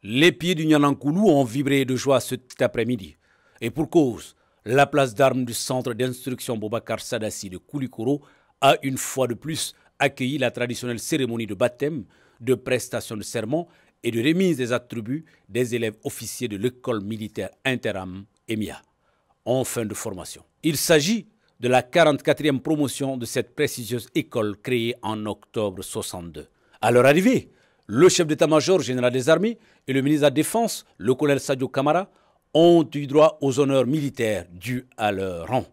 Les pieds du Nyanankoulou ont vibré de joie cet après-midi. Et pour cause, la place d'armes du centre d'instruction Boubacar Sadassi de Koulikoro a une fois de plus accueilli la traditionnelle cérémonie de baptême, de prestation de serment et de remise des attributs des élèves officiers de l'école militaire Interam EMIA, en fin de formation. Il s'agit de la 44e promotion de cette prestigieuse école créée en octobre 62. À leur arrivée, le chef d'état-major général des armées et le ministre de la Défense, le colonel Sadio Kamara, ont eu droit aux honneurs militaires dus à leur rang.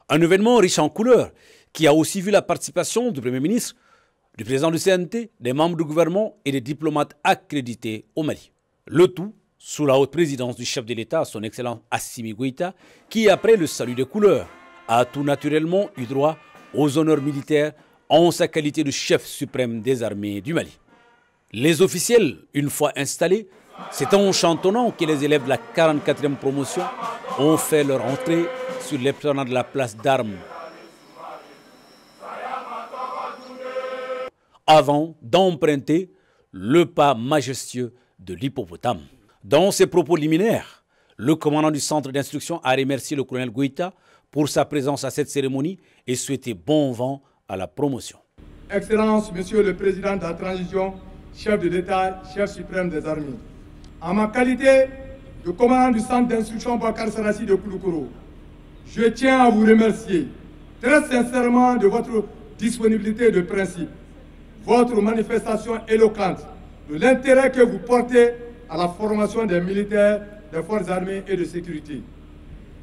Un événement riche en couleurs qui a aussi vu la participation du Premier ministre, du président du CNT, des membres du gouvernement et des diplomates accrédités au Mali. Le tout sous la haute présidence du chef de l'État, son Excellence Assimi Goïta, qui, après le salut des couleurs, a tout naturellement eu droit aux honneurs militaires en sa qualité de chef suprême des armées du Mali. Les officiels, une fois installés, c'est en chantonnant que les élèves de la 44e promotion ont fait leur entrée sur l'esplanade de la place d'armes avant d'emprunter le pas majestueux de l'hippopotame. Dans ses propos liminaires, le commandant du centre d'instruction a remercié le colonel Goïta pour sa présence à cette cérémonie et souhaité bon vent à la promotion. Excellence, Monsieur le Président de la Transition, chef de l'État, chef suprême des armées. En ma qualité de commandant du centre d'instruction Boubacar Sadassi de Koulikoro, je tiens à vous remercier très sincèrement de votre disponibilité de principe, votre manifestation éloquente de l'intérêt que vous portez à la formation des militaires, des forces armées et de sécurité.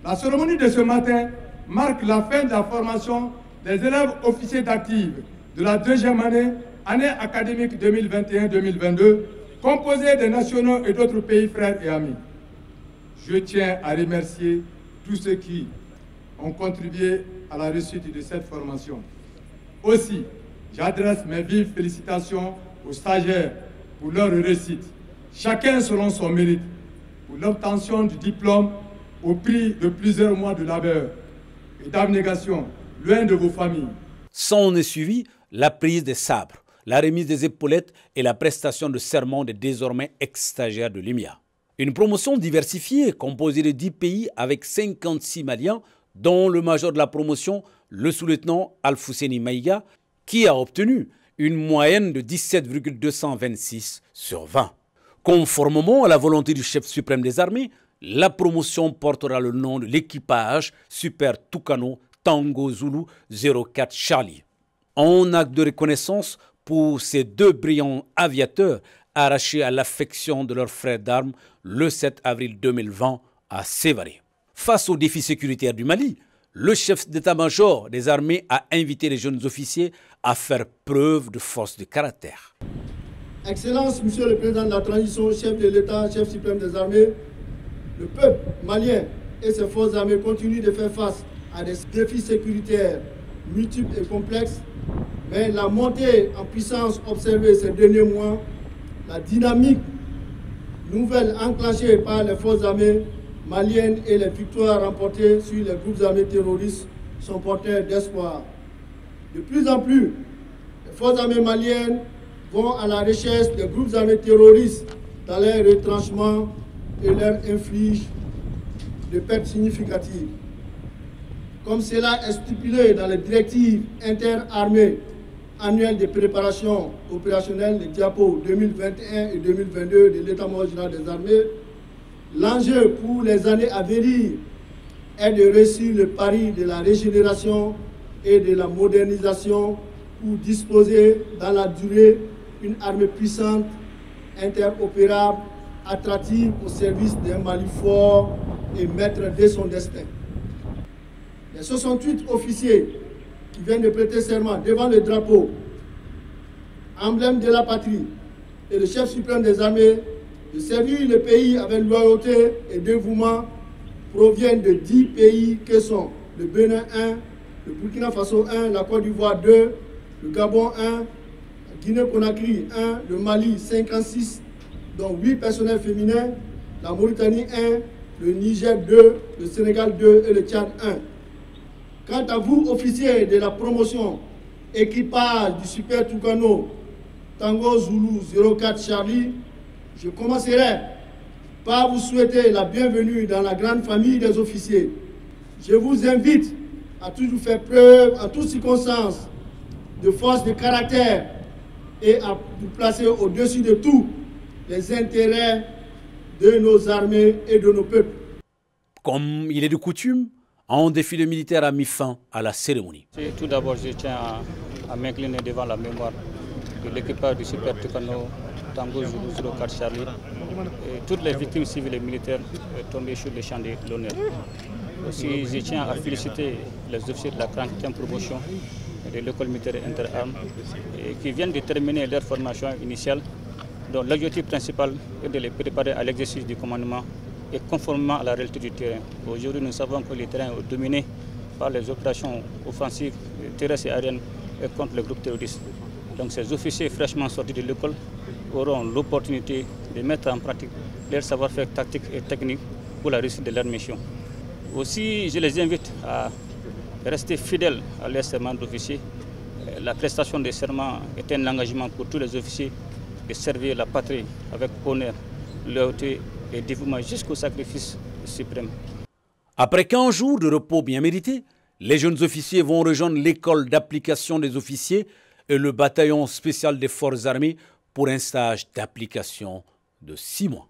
La cérémonie de ce matin marque la fin de la formation des élèves officiers d'active de la deuxième année académique 2021-2022, composée des nationaux et d'autres pays frères et amis. Je tiens à remercier tous ceux qui ont contribué à la réussite de cette formation. Aussi, j'adresse mes vives félicitations aux stagiaires pour leur réussite, chacun selon son mérite, pour l'obtention du diplôme au prix de plusieurs mois de labeur et d'abnégation, loin de vos familles. S'en est suivi la prise des sabres, la remise des épaulettes et la prestation de serment des désormais ex-stagiaires de l'EMIA. Une promotion diversifiée composée de 10 pays avec 56 Maliens, dont le major de la promotion, le sous-lieutenant Alfousseni Maïga, qui a obtenu une moyenne de 17,226 sur 20. Conformément à la volonté du chef suprême des armées, la promotion portera le nom de l'équipage Super Tucano Tango Zulu 04 Charlie. En acte de reconnaissance pour ces deux brillants aviateurs arrachés à l'affection de leurs frères d'armes le 7 avril 2020 à Sévaré. Face aux défis sécuritaires du Mali, le chef d'état-major des armées a invité les jeunes officiers à faire preuve de force de caractère. Excellence, Monsieur le Président de la Transition, chef de l'État, chef suprême des armées, le peuple malien et ses forces armées continuent de faire face à des défis sécuritaires multiples et complexes, mais la montée en puissance observée ces derniers mois, la dynamique nouvelle enclenchée par les forces armées maliennes et les victoires remportées sur les groupes armés terroristes sont porteurs d'espoir. De plus en plus, les forces armées maliennes vont à la recherche des groupes armés terroristes dans leurs retranchements et leur infligent de pertes significatives. Comme cela est stipulé dans les directives interarmées annuelles de préparation opérationnelle, les diapos 2021 et 2022 de l'État-major général des armées, l'enjeu pour les années à venir est de réussir le pari de la régénération et de la modernisation pour disposer dans la durée une armée puissante, interopérable, attractive au service d'un Mali fort et maître de son destin. Les 68 officiers qui viennent de prêter serment devant le drapeau, emblème de la patrie, et le chef suprême des armées, de servir le pays avec loyauté et dévouement, proviennent de 10 pays que sont le Bénin 1, le Burkina Faso 1, la Côte d'Ivoire 2, le Gabon 1, la Guinée-Conakry 1, le Mali 56, dont 8 personnels féminins, la Mauritanie 1, le Niger 2, le Sénégal 2 et le Tchad 1. Quant à vous, officiers de la promotion, équipage du Super Tucano Tango Zulu 04 Charlie, Je commencerai par vous souhaiter la bienvenue dans la grande famille des officiers. Je vous invite à toujours faire preuve, en toutes circonstances, de force de caractère et à vous placer au-dessus de tout les intérêts de nos armées et de nos peuples. Comme il est de coutume, un défilé militaire a mis fin à la cérémonie. Tout d'abord, je tiens à m'incliner devant la mémoire de l'équipage du Super Tucano Tango Zulu 04 Charlie et toutes les victimes civiles et militaires tombées sur les champs de l'honneur. Aussi, je tiens à féliciter les officiers de la 40e promotion de l'école militaire interarmes qui viennent de terminer leur formation initiale, dont l'objectif principal est de les préparer à l'exercice du commandement et conformément à la réalité du terrain. Aujourd'hui, nous savons que le terrain est dominé par les opérations offensives terrestres et aériennes contre le groupe terroriste. Donc ces officiers fraîchement sortis de l'école auront l'opportunité de mettre en pratique leur savoir-faire tactique et technique pour la réussite de leur mission. Aussi, je les invite à rester fidèles à leur serment d'officier. La prestation des serments est un engagement pour tous les officiers de servir la patrie avec honneur, loyauté et dévouement jusqu'au sacrifice suprême. Après 15 jours de repos bien mérité, les jeunes officiers vont rejoindre l'école d'application des officiers et le bataillon spécial des forces armées pour un stage d'application de 6 mois.